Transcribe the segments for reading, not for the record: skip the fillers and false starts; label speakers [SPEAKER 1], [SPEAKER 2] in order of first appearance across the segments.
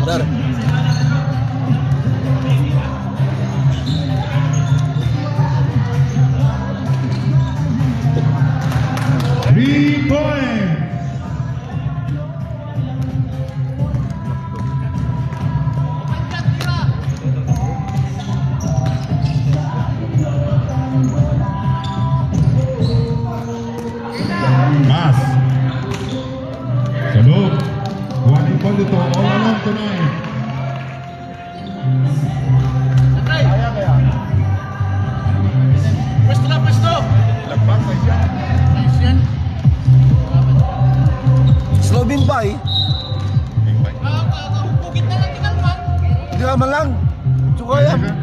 [SPEAKER 1] Dar.
[SPEAKER 2] 3 points. Mas. Sa loob. Kuha ni Paul dito. All along tonight.
[SPEAKER 1] Slobin pa eh. Hindi naman lang. Tsuka yan.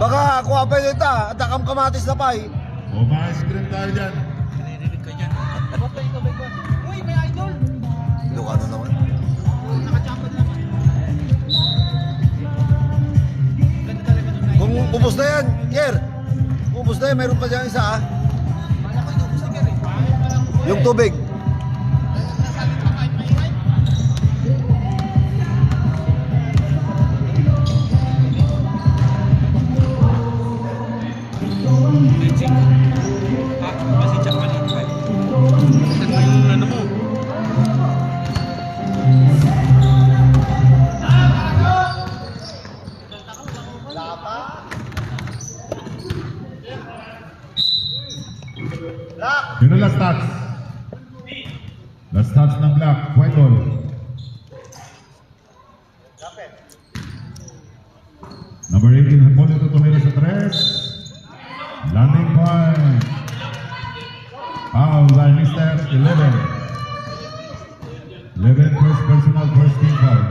[SPEAKER 1] Baka ako pa yun ita. At akam kamatis na pa eh.
[SPEAKER 2] O, ma-ice cream tayo dyan.
[SPEAKER 1] Ilocano naman. Kung ubos na yan, Yer. Kung ubos na yan, mayroon pa dyan isa ah. Yung tubig.
[SPEAKER 2] Yun ang last touch. Last touch ng Black. White ball. Number 18, Hipólito tumira sa 3. Landing point. Foul by Mr. 11. 11 first personal, first team foul.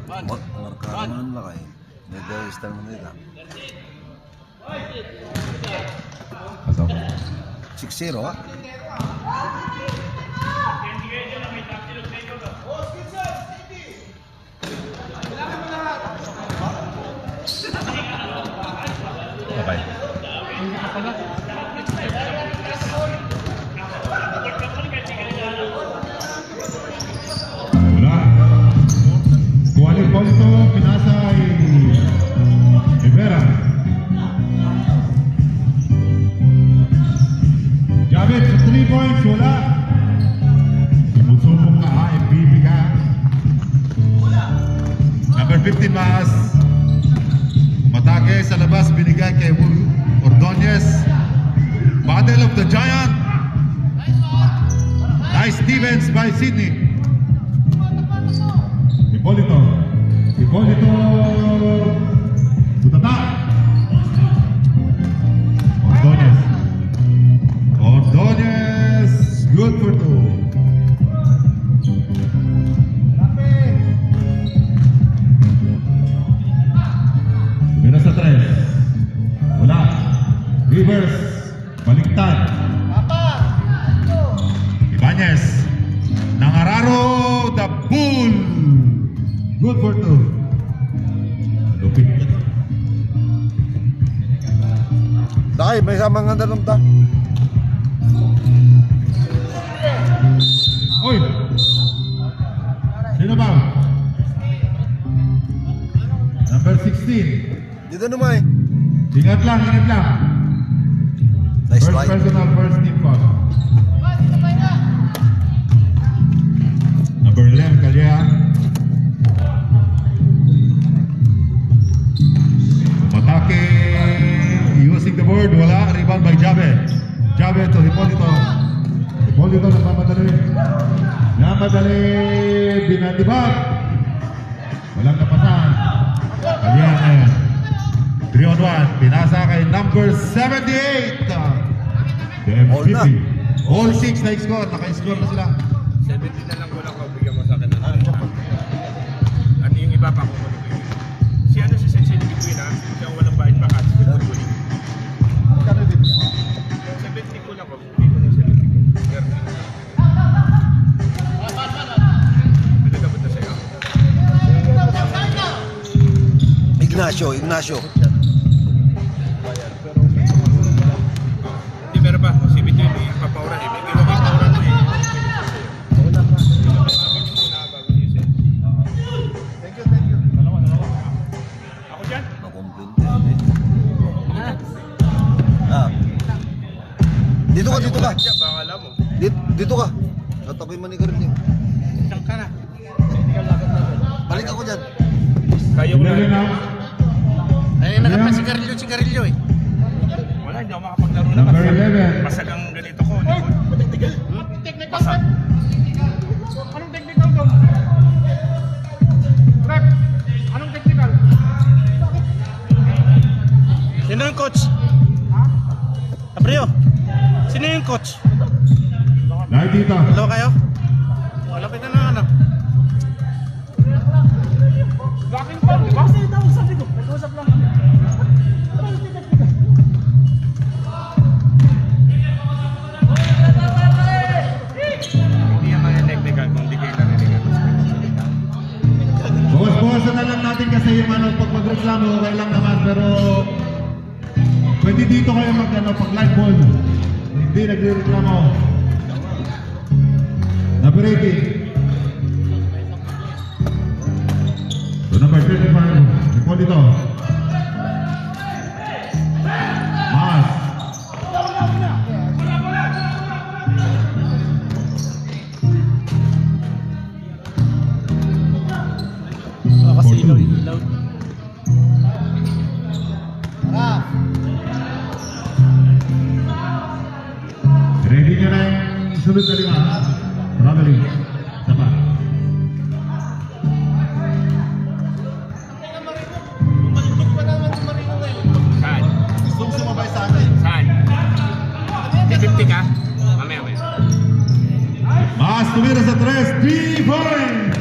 [SPEAKER 1] Marka naman lang eh. Nag-register mo nila.
[SPEAKER 2] Pasok.
[SPEAKER 1] 6-0 ah.
[SPEAKER 2] Okay. Wala. Kuha ni Hipólito, pinasa ay Rivera. Javed sa 3 points, wala. Sumusubok ka ha, MVP ka. Number 15, Mas. Matake sa labas, binigay kay Ordonez. Battle of the Giant. Nice defense by Sydney. Hipólito. Hipólito. Butata. Ordonez. Ordonez. Good for 2. Mira sa 3. Wala. Reverse. Baliktad. Ibanez. Nangararo. The Bull. Good for 2. Lupit.
[SPEAKER 1] Dahil may samang ganda nung ta.
[SPEAKER 2] Oy! Sino ba? Number 16.
[SPEAKER 1] Dito naman eh.
[SPEAKER 2] Ingat lang, ingat lang.
[SPEAKER 1] Nice
[SPEAKER 2] First
[SPEAKER 1] try.
[SPEAKER 2] personal, first team foul. Number 11, Kalya. Umatake. Using the board, wala. Rebound by Jabe. Jabe to Hipólito. Hipólito nagmamadali. Namadali. Binatibag. Walang napasan. Kalya ngayon. 3 on 1. Pinasa kay number 78. The
[SPEAKER 1] All na.
[SPEAKER 2] MVP. All 6 na score. Naka-score na sila.
[SPEAKER 3] 70 na lang ko lang bigyan mo sa akin ng ano yung iba pa kung ano bigyan. Si ano si Sensei ni Queen ha? Siya walang bayad pa kasi with the ruling. 70 ko lang ko. Bigyan ko ng 70 ko. Pinagabot na sa'yo.
[SPEAKER 1] Ignacio.
[SPEAKER 3] Hindi meron pa. Si Bidyo yung papauran eh. Bigyan ko yung papauran.
[SPEAKER 1] Dito ka. Tatabi mo ni Karilyo.
[SPEAKER 4] Diyan ka na.
[SPEAKER 1] Balik ako dyan.
[SPEAKER 3] Kayo na.
[SPEAKER 2] 11 out.
[SPEAKER 4] Ay, nakapasigarilyo eh.
[SPEAKER 3] Wala, hindi ako makapaglaro na.
[SPEAKER 2] Number 11.
[SPEAKER 3] Basag ang ganito ko. Basag.
[SPEAKER 5] Anong technical doon? Rep, anong technical?
[SPEAKER 4] Sino yung coach? Abreo, sino yung coach?
[SPEAKER 2] Live dito.
[SPEAKER 4] Dalawa kayo? Malapit na ano.
[SPEAKER 5] Blocking pa, di ba? Kasi daw sabi ko, nag-usap lang kami.
[SPEAKER 3] Hindi yan maneneknikan kung hindi kayo narinig.
[SPEAKER 2] Bawas-bawasan na lang natin kasi yung pag magreklamo, okay lang naman, pero pwede dito kayo pag live ball. Hindi nagre-reklamo. Number 18. So number 35, recall dito. Mas.
[SPEAKER 4] Kasi ilaw.
[SPEAKER 2] Ready nyo na yung sunod na 5. Traveling. Sapa.
[SPEAKER 3] Saan?
[SPEAKER 1] Gusto mo sumabay sa akin.
[SPEAKER 3] Saan? Titiptik ka? Mamaya.
[SPEAKER 2] Mas tumira sa 3. 3 points.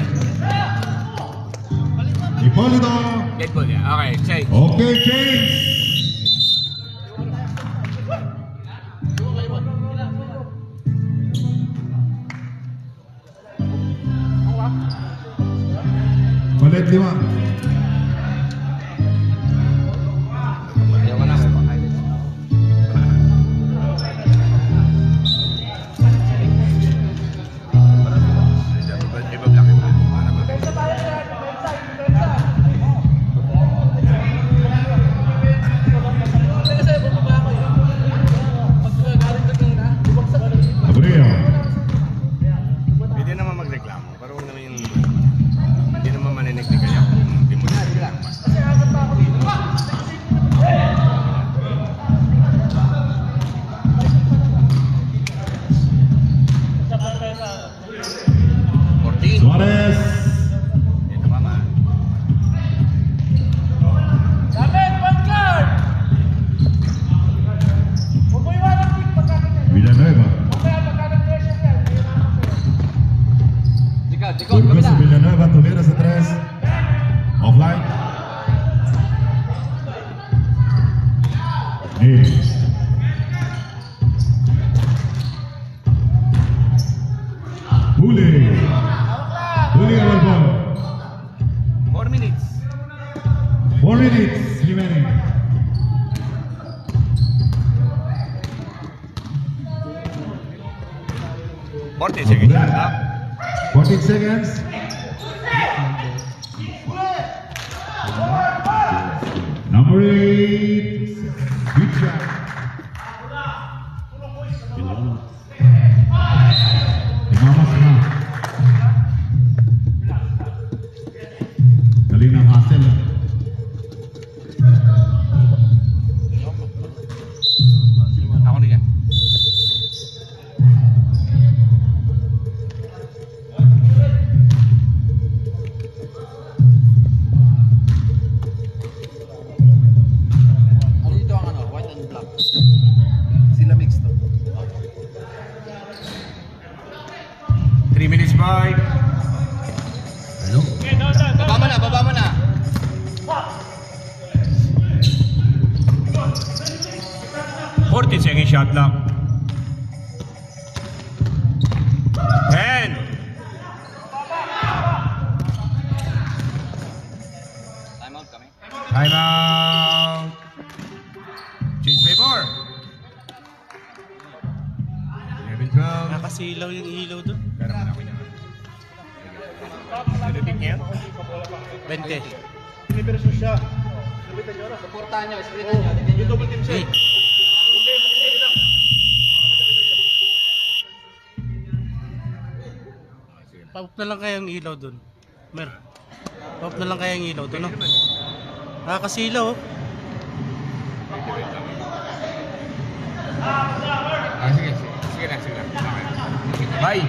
[SPEAKER 2] Hipolito.
[SPEAKER 3] Dead ball niya. Okay, check.
[SPEAKER 2] Okay, change. Palit 5.
[SPEAKER 3] Ayaw ko na.
[SPEAKER 2] Abreu.
[SPEAKER 3] Pwede naman magreklamo, pero huwag naman yung hindi naman maneneknik kaya kung hindi mo lang mas.
[SPEAKER 2] Suarez.
[SPEAKER 3] Ito pa man.
[SPEAKER 5] Dapat, one card! Huwag mo iwanan yung pagkakinig.
[SPEAKER 2] Villanueva.
[SPEAKER 5] Mamaya magkakapressure yan.
[SPEAKER 2] Burgos Villanueva tumira sa 3. Offline. Neil. Huli. Huli ang ball.
[SPEAKER 3] 4 minutes.
[SPEAKER 2] 4 minutes remaining.
[SPEAKER 3] Forty seconds shot, ha?
[SPEAKER 2] 14 seconds. Number 8. Good shot. Imamas na. Galing ng hustle.
[SPEAKER 3] Ako na yan.
[SPEAKER 4] Ano dito ang white and black?
[SPEAKER 1] Sila mix to.
[SPEAKER 3] 3 minutes, boy.
[SPEAKER 4] Baba mo na.
[SPEAKER 3] 40 second shot lang. 10.
[SPEAKER 4] Time out kami.
[SPEAKER 3] Time out. Change favor. 11, 12.
[SPEAKER 4] Nakasilaw yung ilaw doon.
[SPEAKER 3] Pero man ako niya. Nilutik niya?
[SPEAKER 4] 20.
[SPEAKER 5] Universo siya.
[SPEAKER 4] Supportahan nyo, ispiritan nyo. Yung double team siya. Pa-off na lang kaya ang ilaw dun. Mer. Pa-off na lang kaya ang ilaw dun, no? Nakakasilaw, oh.
[SPEAKER 3] Sige. Sige na. Bye.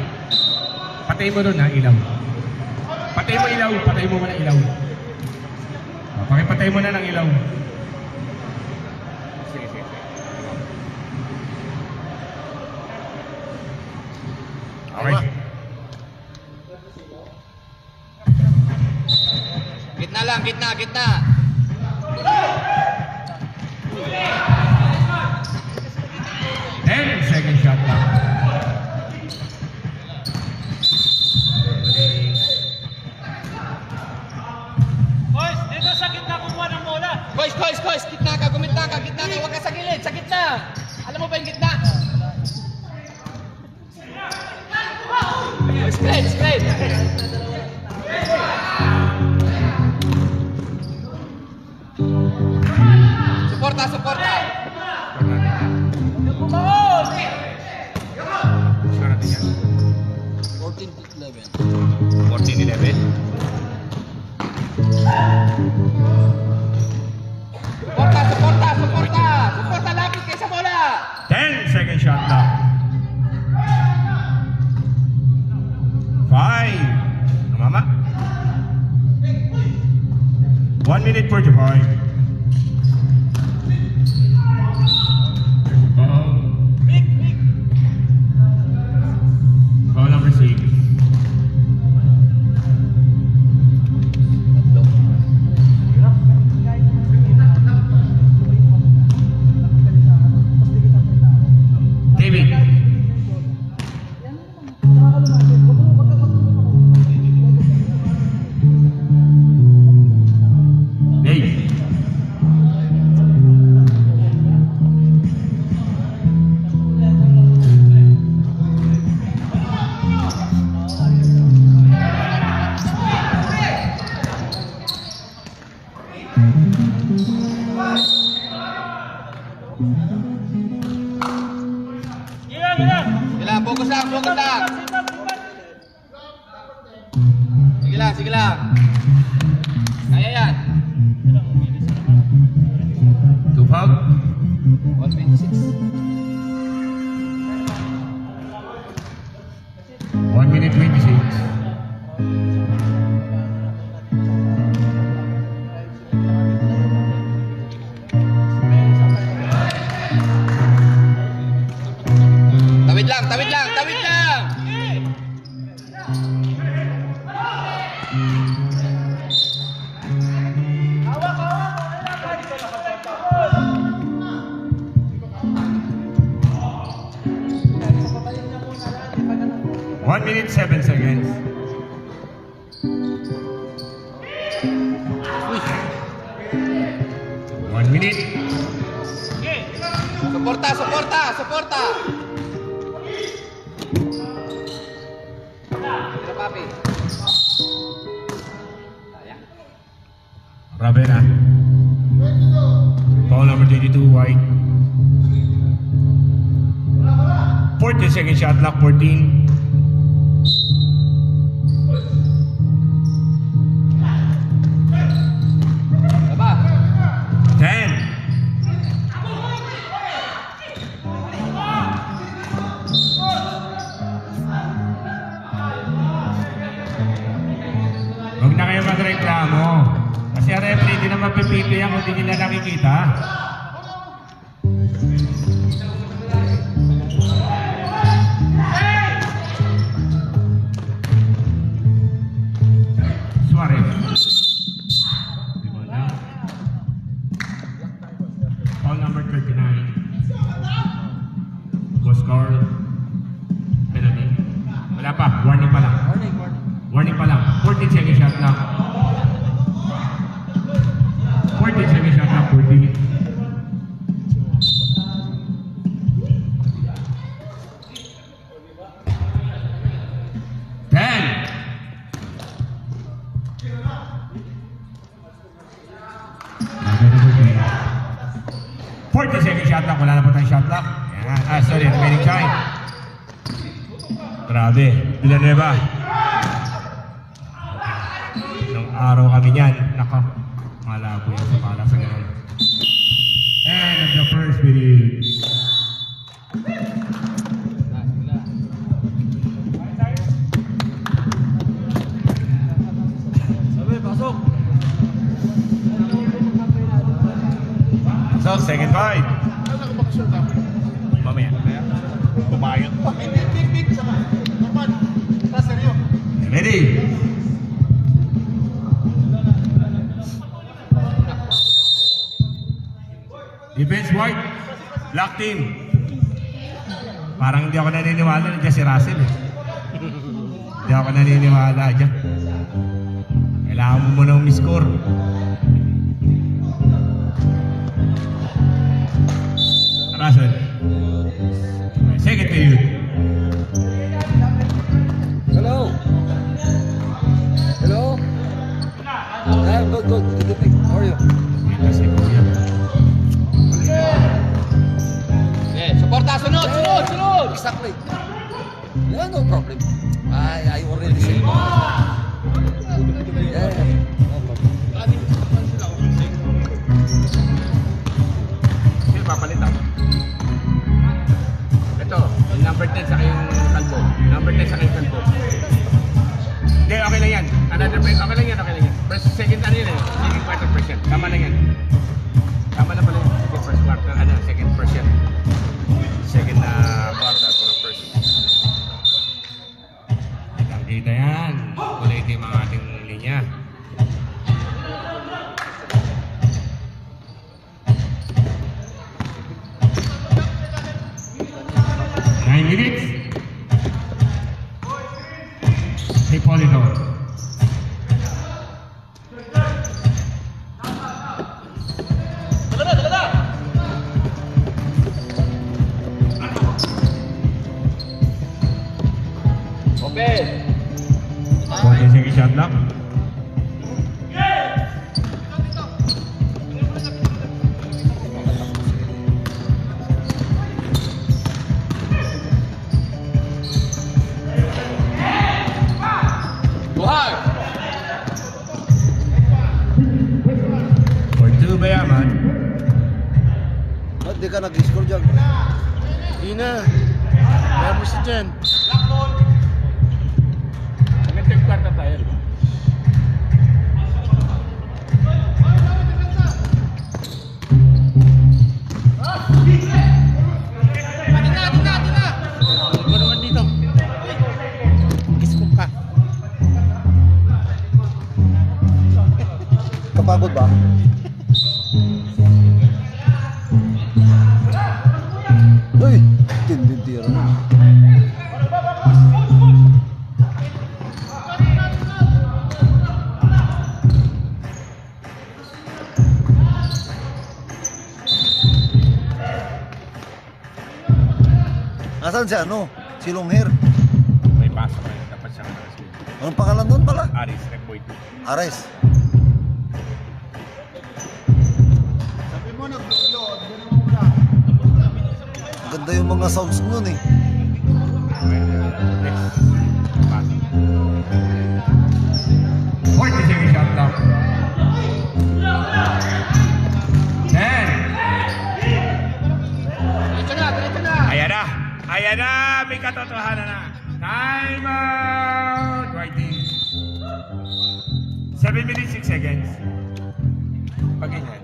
[SPEAKER 3] Patay mo doon ha, ilaw. Patay mo muna ilaw. Pakipatay mo na ng ilaw. Sige. Okay.
[SPEAKER 4] Gitna lang, gitna.
[SPEAKER 3] 10 second shot lang.
[SPEAKER 5] Boys, dito sa gitna kumuha ng bola.
[SPEAKER 4] Kois, gitna ka, huwag ka sa gilid, sa gitna. Alam mo ba yung gitna? Straight. Suporta.
[SPEAKER 3] Score natin yan. 14-11.
[SPEAKER 4] Suporta, lapit kayo sa bola.
[SPEAKER 3] 10 second shot lang. 5. Mama. 1 minute 45. Foul number 6. David. Dave.
[SPEAKER 4] Sige lang, fokus lang. Sige lang. Kaya yan.
[SPEAKER 3] 2 foul.
[SPEAKER 4] 126.
[SPEAKER 3] 1 minute 26.
[SPEAKER 4] Tawid lang.
[SPEAKER 3] One minute 7 seconds. One minute.
[SPEAKER 4] Suporta. Tira, papi. Sayang.
[SPEAKER 3] Ravena. Foul number 22, White. 14 second shot clock, 14.
[SPEAKER 4] Diba?
[SPEAKER 3] 10. Huwag na kayo magreklamo. Kasi ang referee hindi naman pipipi yan kung hindi nila nakikita. Suarez. Foul number 39. Was score. Penalty. Wala pa. Warning pa lang. Warning pa lang. 14 second shot lang. 14 second shot lang. 14. Shot clock, wala na po tayong shot clock. Yan. Sorry, remaining time. Grabe. Villanueva. araw kami niyan. Naka, malabo yan sa pala sa ganun.
[SPEAKER 2] End of the first period.
[SPEAKER 3] So, second fight. Mamaya. Bumayot pa. Ready? Defense white. Black team. Parang hindi ako naniniwala na dyan si Russell eh. Hindi ako naniniwala dyan. Kailangan mo muna umiscore. Russell. Second period.
[SPEAKER 1] Hello. Hello. I'm good, good. Good evening. How are you?
[SPEAKER 3] Ito si Kuya.
[SPEAKER 5] Suporta, sunod!
[SPEAKER 1] Exactly. Yeah, no problem. I already said. Yeah, no problem.
[SPEAKER 3] Sino papalitan? Ito, yung number 10 sa kayong kalbo. Number 10 sa kayong kalbo. Hindi, okay lang yan. Another point, okay lang yan, okay lang yan. First, second ano yun eh, second quarter percent. Tama lang yan. Tama na pala yun. Second first quarter, second percent. Second quarter for a first. Kita yan. Ulit yung mga ating linya. Nine minutes. Hipolito.
[SPEAKER 5] Open!
[SPEAKER 3] 40 second shot clock.
[SPEAKER 5] Buhay!
[SPEAKER 3] For two ba yaman?
[SPEAKER 1] Ba't di ka nag-score dyan?
[SPEAKER 4] Hindi na. Kaya mo siya dyan.
[SPEAKER 3] Nag-third quarter tayo.
[SPEAKER 4] Ano naman dito? Kiskok ka.
[SPEAKER 1] Kapagod ba? Uy! Tindintira na. Nasaan si ano? Si Longhair.
[SPEAKER 3] May pasok na yun. Dapat siya ka.
[SPEAKER 1] Anong pangalan doon pala?
[SPEAKER 3] Aris, Rekboy 2.
[SPEAKER 1] Ares. Ganda yung mga sounds nun eh.
[SPEAKER 3] Next. Pasok. 40 second shot clock. 10.
[SPEAKER 5] Diretso na!
[SPEAKER 3] Ayan na! Ayan na! May katotohanan na! Time out! Right team. 7 minutes, 6 seconds. Pag ganyan,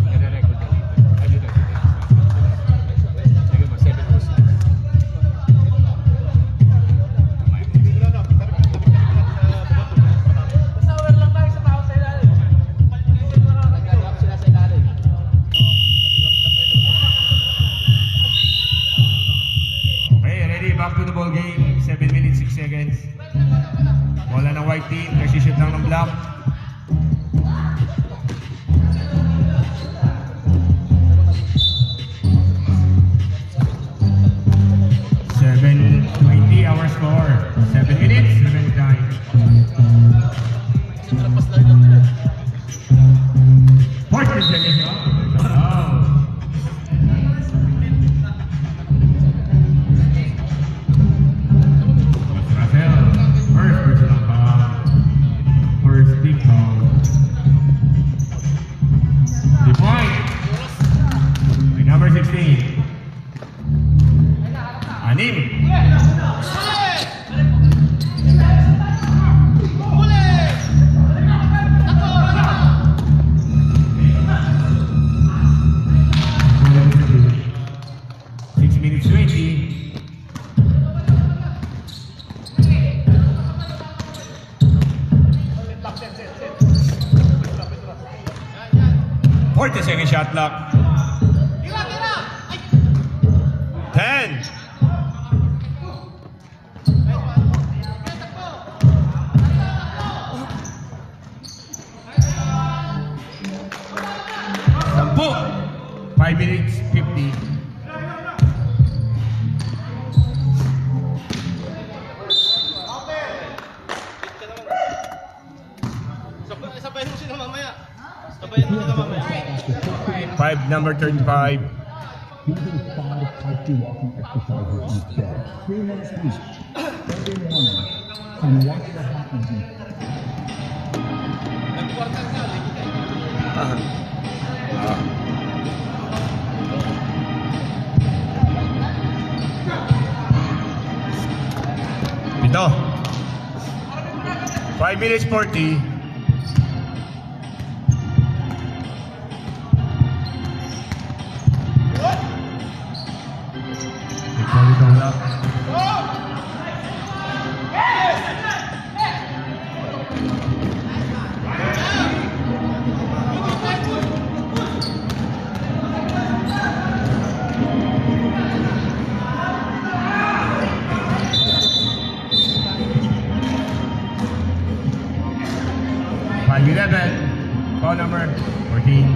[SPEAKER 3] nare-record ka dito. Ano dito? Lagyan mo, 7 or 6.
[SPEAKER 5] Basta aware lang tayo sa tao sa ilalim. Nag-drop sila sa ilalim.
[SPEAKER 3] Okay, ready? Back to the ball game. 7 minutes, 6 seconds. Wala ng white team. Nagsishoot lang ng black. Our score. 7 minutes, 7 time. 40 seconds. Oh. Russell, first personal foul. First big foul. seconds shot clock. 10. Sampu. 5 minutes 50.
[SPEAKER 5] Sabayin mo sila mamaya. Sabayin mo sila mamaya.
[SPEAKER 3] 5 number 35.
[SPEAKER 6] These are the 5 type 2 walking exercises instead. 3 minutes each, every morning, and watch what happens in
[SPEAKER 3] Ito. 5 minutes 40. Five 11. Call number 14.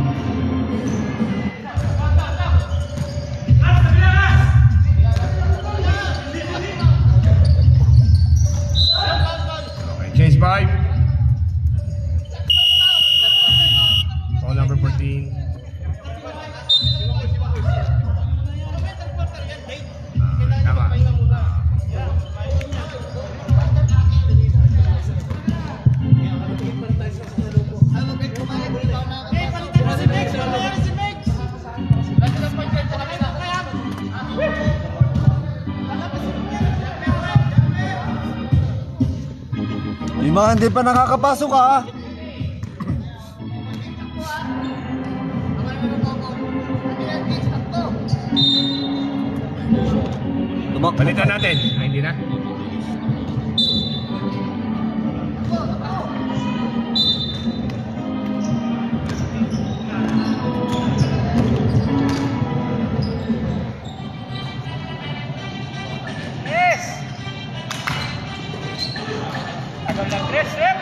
[SPEAKER 3] Okay, change 5. Call number 14. Tama.
[SPEAKER 1] Yung mga hindi pa nakakapasok ha.
[SPEAKER 3] Balitan natin. Ay, hindi na.
[SPEAKER 5] Yes! Agad lang, Chris, rep!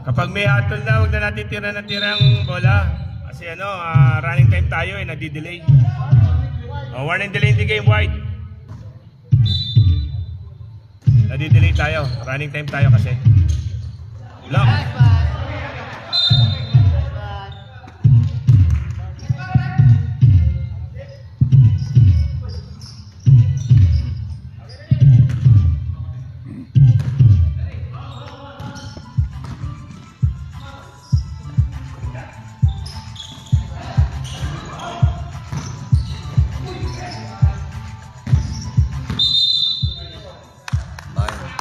[SPEAKER 3] Kapag may hatol na, huwag na natin tira ng tirang bola. Kasi running time tayo nadi-delay. Warning delay in the game, White. Nadi-delay tayo. Running time tayo kasi. Lock.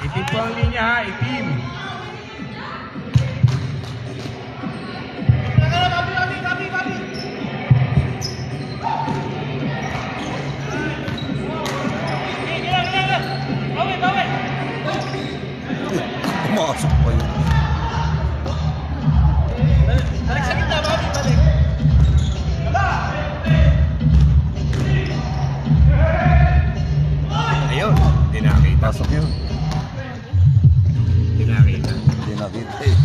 [SPEAKER 3] Itim po ang linya ha, itim.
[SPEAKER 1] Pumasok pa yun.
[SPEAKER 5] Balik sa kita, Bobby, balik.
[SPEAKER 3] Ayun, hindi nakita.
[SPEAKER 1] Pasok yun.
[SPEAKER 3] Hindi nakita.
[SPEAKER 1] Hindi nakita eh.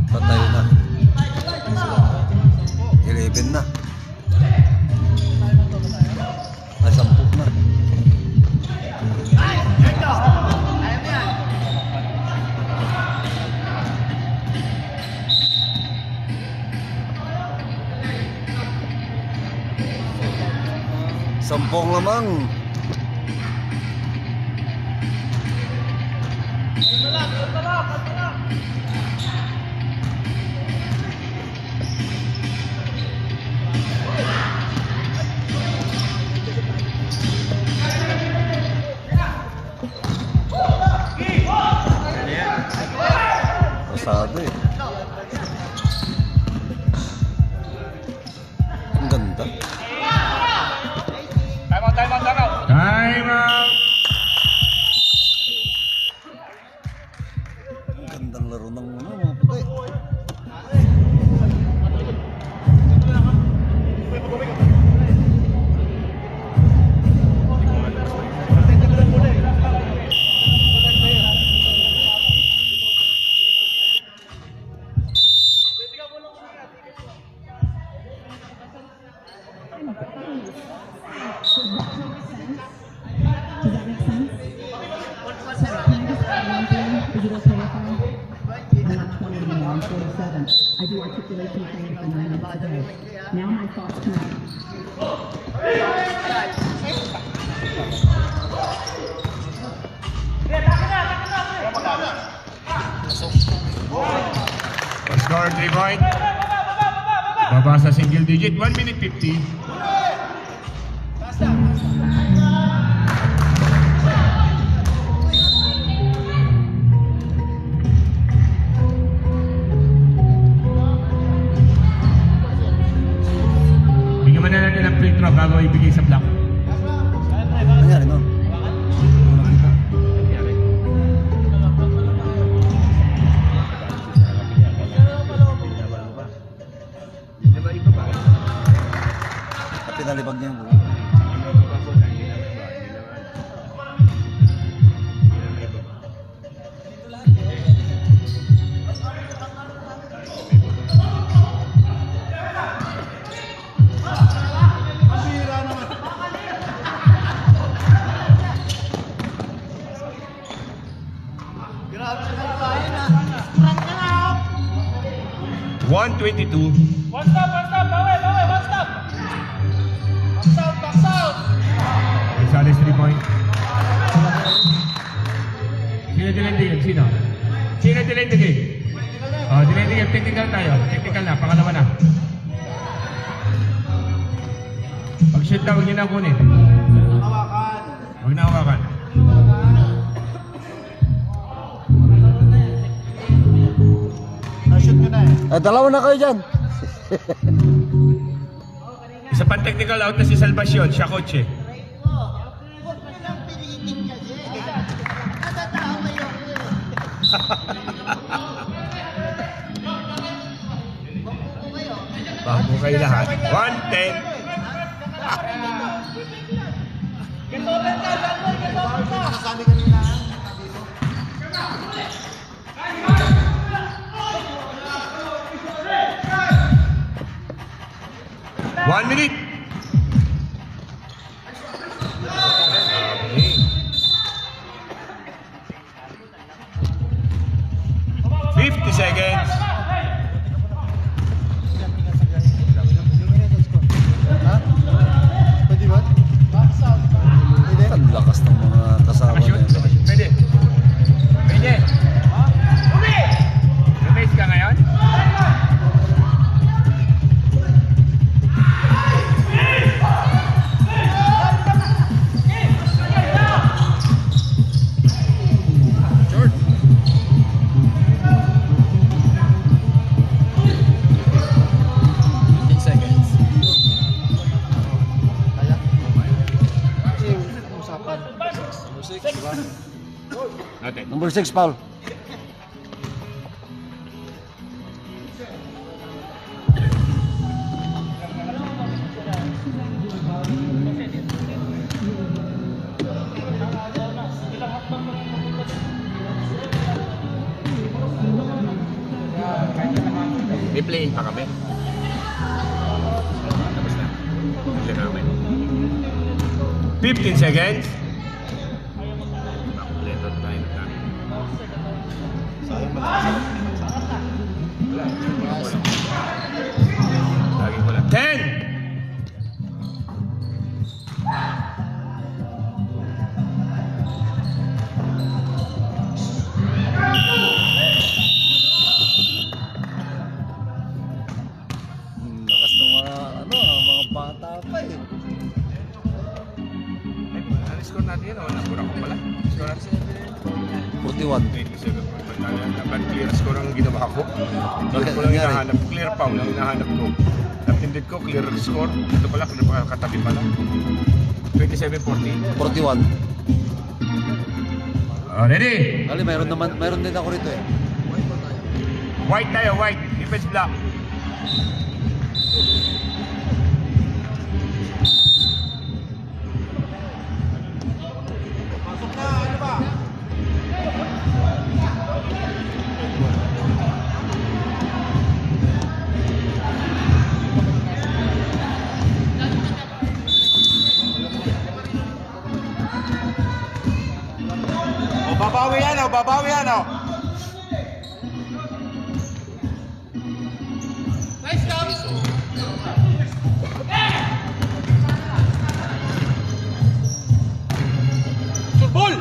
[SPEAKER 1] Patay na. 11 na. Ay, 10 na. Sampung lamang.
[SPEAKER 5] Ito lang, ito lang.
[SPEAKER 7] Does that make sense? So can I just add one thing? Is it okay if I'm not 20 anymore, I'm 47. I do articulation training for 9 months a day. Now my thoughts connect.
[SPEAKER 3] Score 3 point. Baba sa single digit. 1 minute 50. Bigyan mo na natin ng free throw bago ibigay sa block.
[SPEAKER 1] Nangyari no? Pinalibag niya yung buo.
[SPEAKER 3] One 22.
[SPEAKER 5] One stop, bawal, one stop. Box out.
[SPEAKER 3] Gonzales 3 point. Sino dilendigin? Sino? Sino dilendigin? Oh, dilendigin. Technical tayo. Technical na. Pangalawa na. Pag-shoot na, huwag niyo na kunin. Huwag na hawakan.
[SPEAKER 1] Dalawa na kayo dyan.
[SPEAKER 3] Isa pang technical out na si Salvacion. Siya coach eh. Bago kayo lahat. 110. One minute. Okay. 50 seconds.
[SPEAKER 1] Pwede ba? Ang lakas ng mga kasama
[SPEAKER 3] Shoot.
[SPEAKER 1] niya.
[SPEAKER 3] Pwede. Pwede. Lumays ka ngayon? Natin.
[SPEAKER 1] Number 6, foul.
[SPEAKER 3] May playing pa kami. Tapos na. Play namin. 15 seconds. Leto tayo na kami. Lagi ko lang. 10!
[SPEAKER 1] Lakas ng mga bata pa eh.
[SPEAKER 3] Ano score natin yun? Nabura ko pala. Score natin.
[SPEAKER 1] 41.
[SPEAKER 3] 27. Dapat clear score ang ginawa ko. Clear ko lang hinahanap. Clear foul lang hinahanap ko. Napindit ko, clear score. Ito pala, katabi pala. 27-40.
[SPEAKER 1] 41.
[SPEAKER 3] Ready?
[SPEAKER 1] Ali, mayroon din ako rito eh.
[SPEAKER 3] White tayo, white. Defense block.
[SPEAKER 8] babawi yan, oh.
[SPEAKER 5] Nice stop.
[SPEAKER 3] Ball!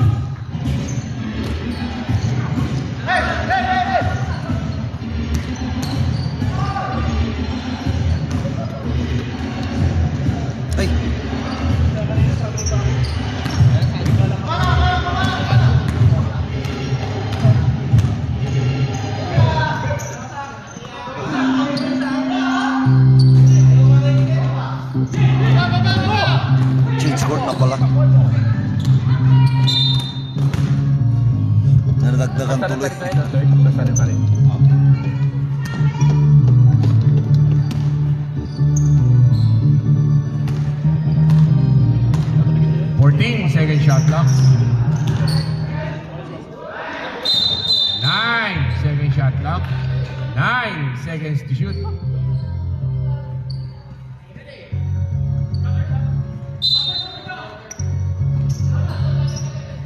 [SPEAKER 1] Ay, change court na pala. Nadagdagan tuloy.
[SPEAKER 3] Basta rin. 14, second shot clock. 9, second shot clock. 9 seconds to shoot.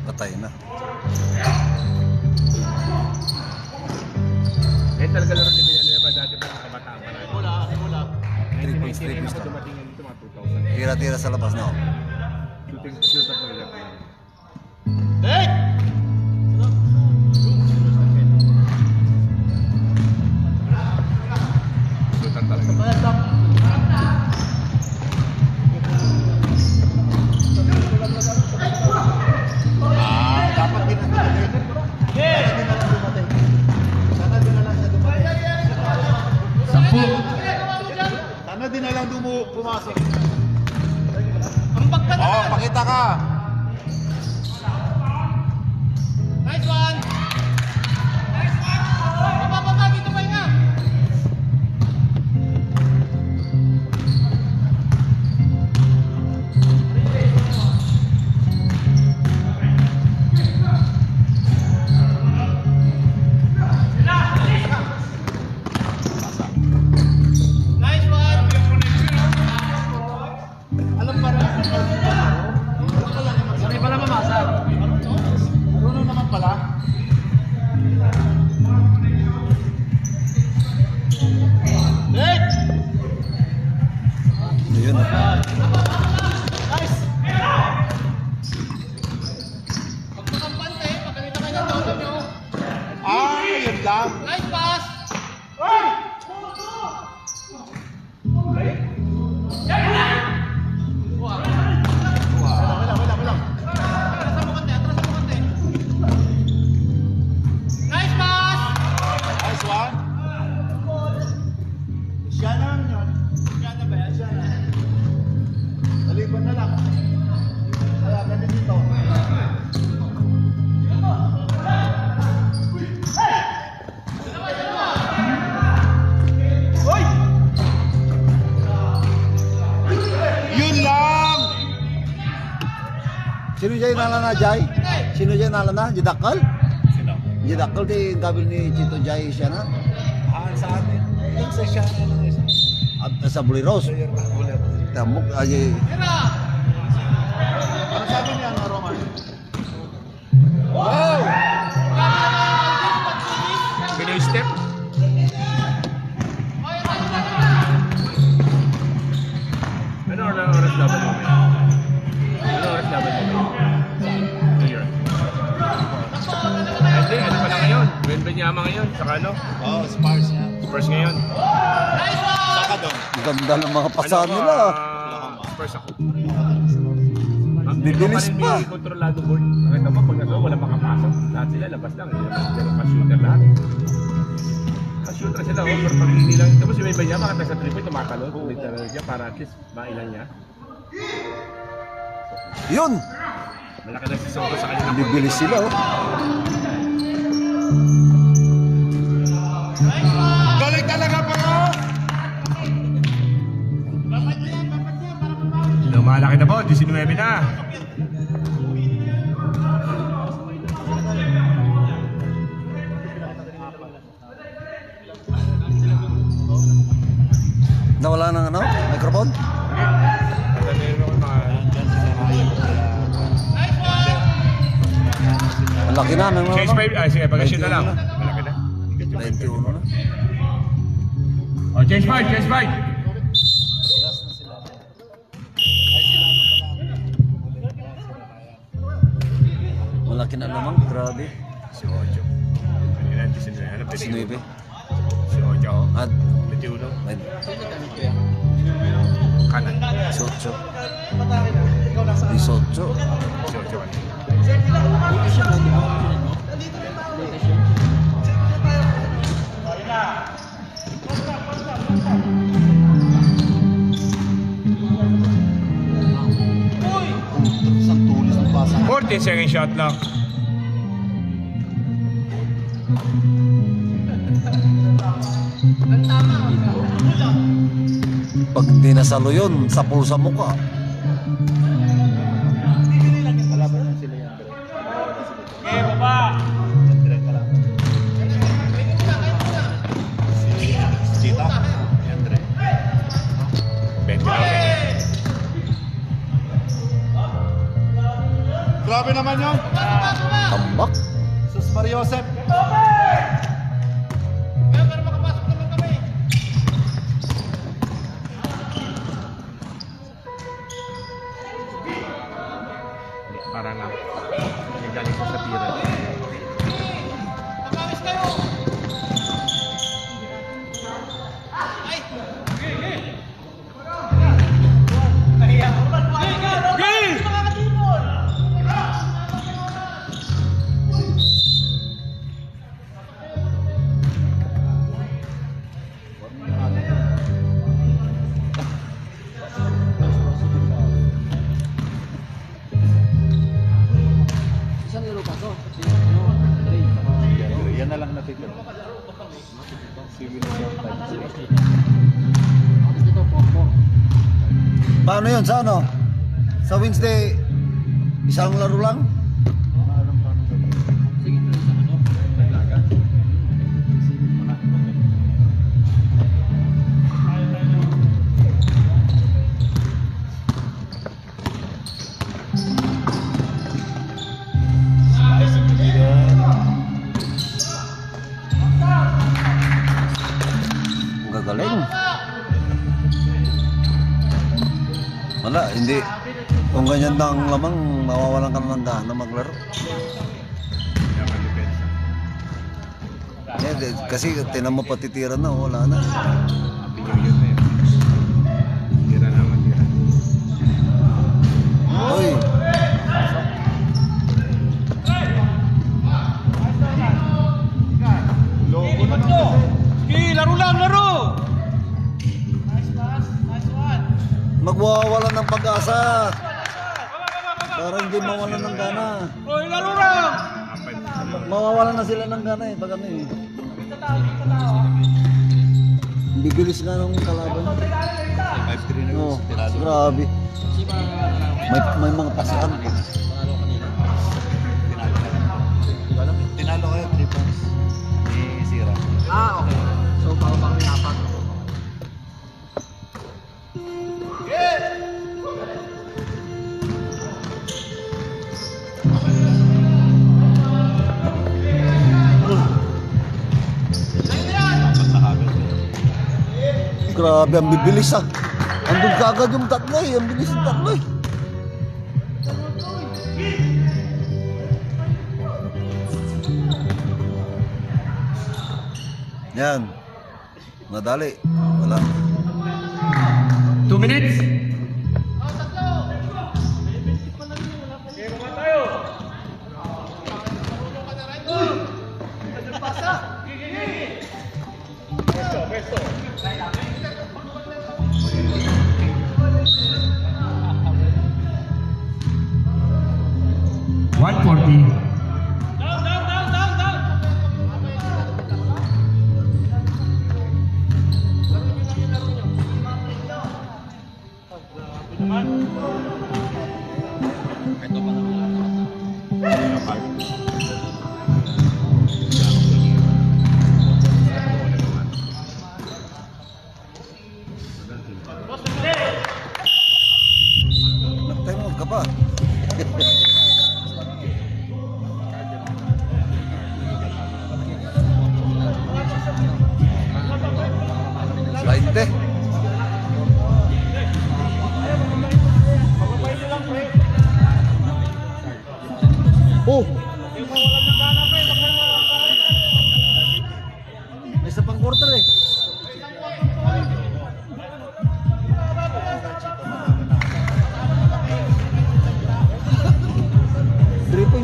[SPEAKER 1] Patay na.
[SPEAKER 3] Eh talaga laro din nila ba dati pa ng kabataan pa na. Wala.
[SPEAKER 1] 3 points
[SPEAKER 3] Ako
[SPEAKER 1] lang.
[SPEAKER 3] dumating yan dito mga 2000.
[SPEAKER 1] Tira-tira sa labas na.
[SPEAKER 3] Shoot up talaga. Shoot up talaga.
[SPEAKER 2] Dapat din ang dumating. Sana din na lang siya dumating.
[SPEAKER 3] 10.
[SPEAKER 2] Sana din na lang pumasok.
[SPEAKER 5] Ambag ka na.
[SPEAKER 8] Oh, pakita ka.
[SPEAKER 5] Nice one. Baba, dito pa nga. Nice one.
[SPEAKER 2] Alam pa rin.
[SPEAKER 5] Sanay pala mamasa.
[SPEAKER 2] Marunong naman pala.
[SPEAKER 1] Ayun.
[SPEAKER 5] Pag makampante, pagkalita kayo ng todo nyo.
[SPEAKER 2] Yun lang.
[SPEAKER 5] Nice pass. Atras mo konti. Nice pass.
[SPEAKER 2] Nice one. Siya lang yun.
[SPEAKER 5] Yan na ba yan?
[SPEAKER 2] Siya lang. Taliban na lang. Kaya ganun dito. Yun lang!
[SPEAKER 1] Sino dyan nalana, Jai? Sino dyan nalana? Jidakal?
[SPEAKER 2] Sino?
[SPEAKER 1] Jidakal di gabil ni Chito Jai siya na?
[SPEAKER 2] Sa atin. Yung sa siya na lang isa.
[SPEAKER 1] At sa Buliros. Tamok aja.
[SPEAKER 5] Tira.
[SPEAKER 2] Ano sabi niya, Roman?
[SPEAKER 3] Wow! Pinoy step. Ano oras laban mo? Ano oras laban mo? New York. Hindi, ano pala ngayon? Benbenyama ngayon, saka ano?
[SPEAKER 2] Oo, Spurs niya.
[SPEAKER 3] Spurs ngayon.
[SPEAKER 2] Saka doon.
[SPEAKER 1] Ganda ng mga pasahan nila.
[SPEAKER 3] Spurs ako.
[SPEAKER 1] Bibilis
[SPEAKER 3] Hindi
[SPEAKER 1] pa.
[SPEAKER 3] pa rin may kontrolado board. Nakita mo, pag nasa wala makapasok. Lahat sila, labas lang. Pero pa-shooter lahat. Pa-shooter sila, pero pag hindi lang. Tapos yung may iba niya, makata sa 3 point, tumatalon. Tumitalon niya para at least mailan niya.
[SPEAKER 1] Yun.
[SPEAKER 3] Malaki na si Soto sa kanya.
[SPEAKER 1] Bibilis sila oh.
[SPEAKER 2] Galing talaga pa!
[SPEAKER 3] Lumalaki na po, 19 na.
[SPEAKER 1] Nawala ng ano? Microphone?
[SPEAKER 3] Tatanayin mo ko mga...
[SPEAKER 1] Wala Laki na ng
[SPEAKER 3] Chase 5, sige, pag-shoot na lang.
[SPEAKER 1] 21
[SPEAKER 3] Malaki na.
[SPEAKER 1] 21 na.
[SPEAKER 3] Oh, chase 5, chase 5.
[SPEAKER 1] Malaki na naman, grabe.
[SPEAKER 3] 18. Ilan, 19. Ano,
[SPEAKER 1] 19.
[SPEAKER 3] 18, oh.
[SPEAKER 1] At
[SPEAKER 3] 21.
[SPEAKER 1] 18.
[SPEAKER 3] Kanan.
[SPEAKER 1] 18. 18.
[SPEAKER 3] 18 kanan.
[SPEAKER 1] Isang tulis ng basa.
[SPEAKER 3] 14 second shot lang.
[SPEAKER 1] Pag di nasalo yun, sa pulsa mo ka.
[SPEAKER 5] Okay, baba.
[SPEAKER 2] Chita.
[SPEAKER 3] 20 lang.
[SPEAKER 2] Grabe naman yun.
[SPEAKER 1] Tambak.
[SPEAKER 2] Sus Mariosep.
[SPEAKER 3] Parang lang. Galing ko sa tira.
[SPEAKER 2] Yan na lang natitira.
[SPEAKER 1] Paano yun? Sa ano? Sa Wednesday, isang laro lang? Ang gagaling. Wala, hindi. Kung ganyan na ang lamang, mawawalan ka na ng gana maglaro. Kasi tinan mo patitira na, wala na.
[SPEAKER 3] Binigyan na yun. Tira naman, tira.
[SPEAKER 1] Hoy!
[SPEAKER 2] Logo na naman.
[SPEAKER 5] Okay, laro lang, laro. Nice pass, nice one.
[SPEAKER 1] Magwawalan ng pag-asa. Para hindi mawalan ng gana.
[SPEAKER 5] Oy, laro lang.
[SPEAKER 1] Mawawalan na sila ng gana eh, pag ano eh.
[SPEAKER 5] Dito tao.
[SPEAKER 1] Bibilis nga ng kalaban.
[SPEAKER 2] 5-3 na
[SPEAKER 1] Oo, grabe. May mga pasahan.
[SPEAKER 2] Tinalo kayo 3 points. Ni Sira.
[SPEAKER 5] Ah, okay. So, pang apat.
[SPEAKER 1] Grabe, ang bibilis ah. Andun ka agad yung tatlo eh. Ang bilis yung tatlo eh. Yan. Nadali. Wala.
[SPEAKER 3] 2 minutes.
[SPEAKER 1] Nag-time out ka pa.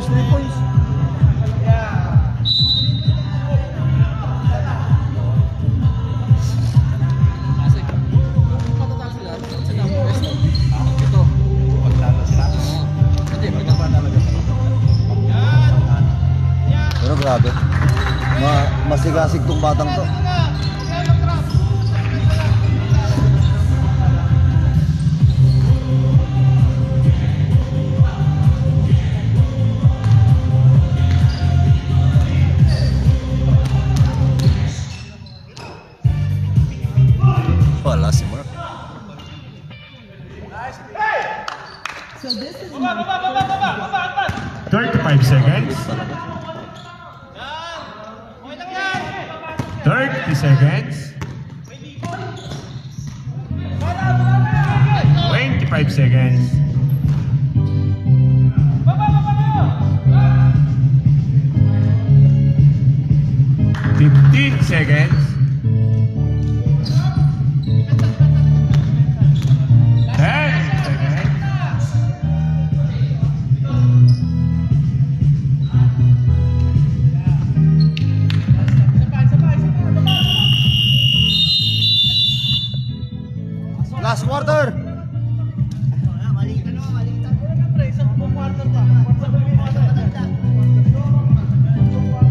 [SPEAKER 1] 3 points. Pero grabe. Masigasig tong batang to. Wala si Mark.
[SPEAKER 7] So this is
[SPEAKER 2] 35 seconds. 30 seconds. 25 seconds. 15 seconds. 10 seconds.
[SPEAKER 5] 'Sabay.
[SPEAKER 1] Last quarter.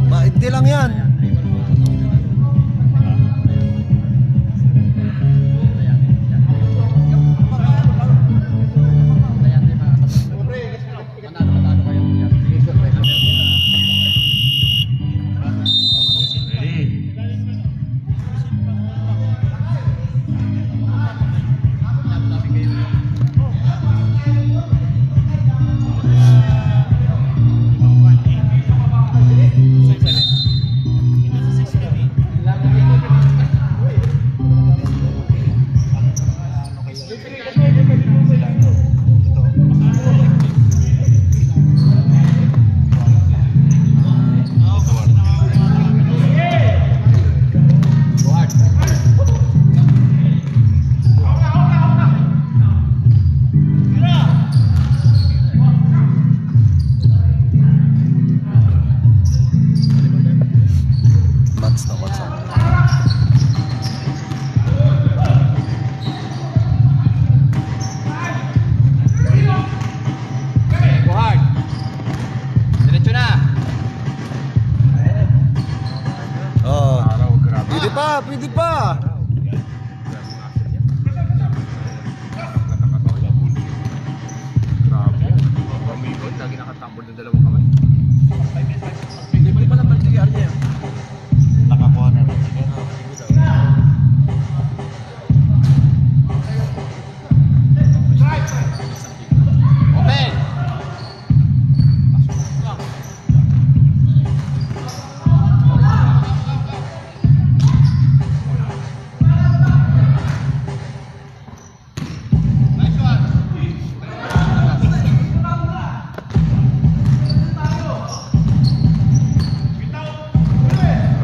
[SPEAKER 1] Maikli lang yan.
[SPEAKER 2] Ready?
[SPEAKER 1] Mats na Mats.
[SPEAKER 5] Buhard. Diretso na.
[SPEAKER 1] Oh.
[SPEAKER 3] Araw, grabe.
[SPEAKER 1] Pwede pa, pwede pa.
[SPEAKER 3] Grabe. Pamikot, lagi nakatambol ng dalawang kamay. Hindi pa naman TR niya.
[SPEAKER 2] Nakakuha na rin.
[SPEAKER 5] Open.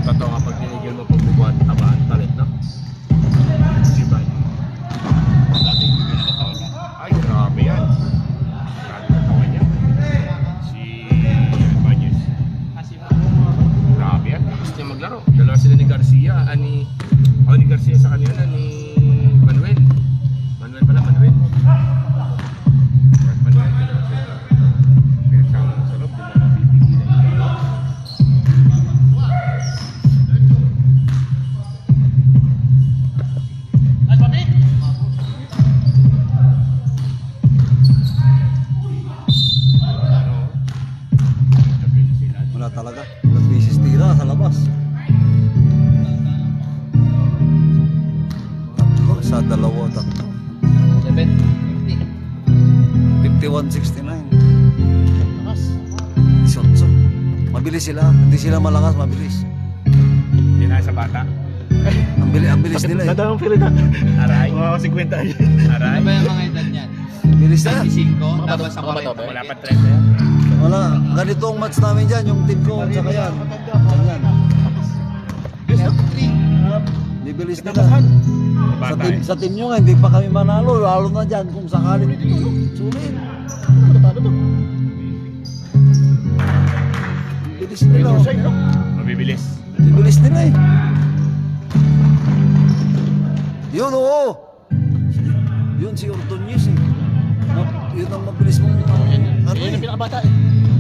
[SPEAKER 3] Totoo nga pag tinigil mo pagbubuhat, tabaan, talit, no? Si Bay. Ay, grabe yan. Grabe katawan niya. Si Banyos. Grabe yan. Gusto niya maglaro. Dalawa sila ni Garcia. Ni Garcia sa kanila. Ni Manuel. Manuel pala, Manuel. Manuel. Dalawa sila. Pero sa loob, di na napipigilan.
[SPEAKER 1] Wala talaga. Ilang beses tira sa labas. Tatlo sa dalawa, tatlo.
[SPEAKER 5] 750.
[SPEAKER 1] 51-69. 18. Mabilis sila. Hindi sila malakas, mabilis.
[SPEAKER 3] Hindi na sa bata.
[SPEAKER 1] Ang bilis nila eh.
[SPEAKER 3] Aray.
[SPEAKER 2] Mga 50 ay.
[SPEAKER 3] Aray.
[SPEAKER 5] Ano ba yung mga edad niyan?
[SPEAKER 1] Bilis na.
[SPEAKER 5] 25, tapos sa 40.
[SPEAKER 3] Wala pa 30 yan.
[SPEAKER 1] Wala. Ganito ang match namin dyan. Yung team ko. Tsaka yan. Ganyan. Bibilis nila. Sa team nyo nga, hindi pa kami manalo. Lalo na dyan. Kung sakali dito, sulit. Bilis nila.
[SPEAKER 3] Mabibilis.
[SPEAKER 1] Bilis nila eh. Yun, oo. Yun si Ordonez eh. Yun ang mabilis mong ano eh.
[SPEAKER 5] Pinakabata eh.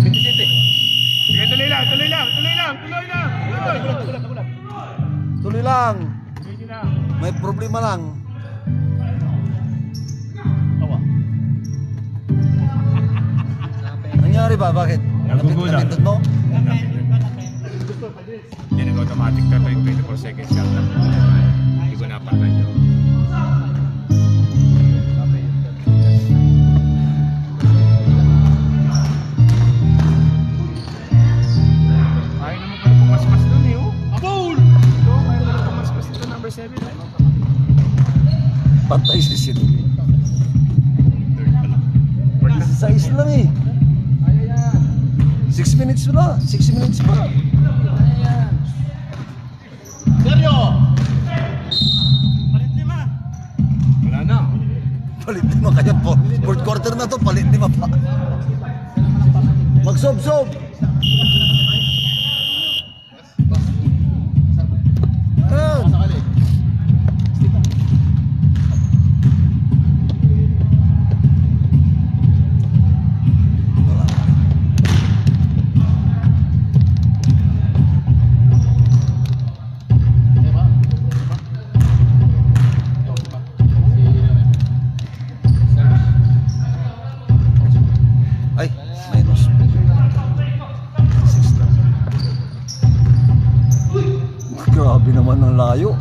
[SPEAKER 3] 27. Sige, tuloy lang.
[SPEAKER 1] Tuloy lang.
[SPEAKER 3] Tuloy lang.
[SPEAKER 1] May problema lang. Nangyari ba? Bakit?
[SPEAKER 3] Nagugulat.
[SPEAKER 1] Napindot mo?
[SPEAKER 3] Yan ang automatic na 24 seconds countdown. Hindi ko napatay yun. Ayaw naman pala pumaspas dun eh, oh. Abol! Ito, ayaw naman pumaspas dito, number 7.
[SPEAKER 1] Patay si Sino.
[SPEAKER 3] Third pala. Fourth na.
[SPEAKER 1] Sa is lang eh. 6 minutes na. 6 minutes pa.
[SPEAKER 5] Seryo!
[SPEAKER 3] Wala na.
[SPEAKER 1] Palit 5 kaya po. Fourth quarter na to, palit 5 pa. Magsob-sob. Ah. Ay, minus. 6 lang. Grabe naman ang layo.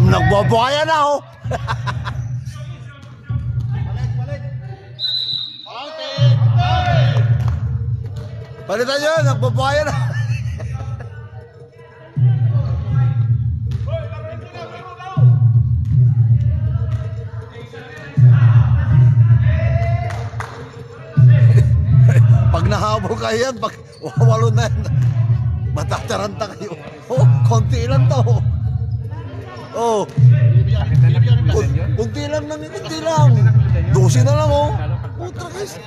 [SPEAKER 1] Nagbabuhaya na oh. Palitan nyo, nagbabuhaya na. Pag nahabol kayo yan, pag walo na yan, matataranta kayo. Oh, konti lang to. Oh, kunti lang namin, kunti lang. 12 na lang oh. Putra guys.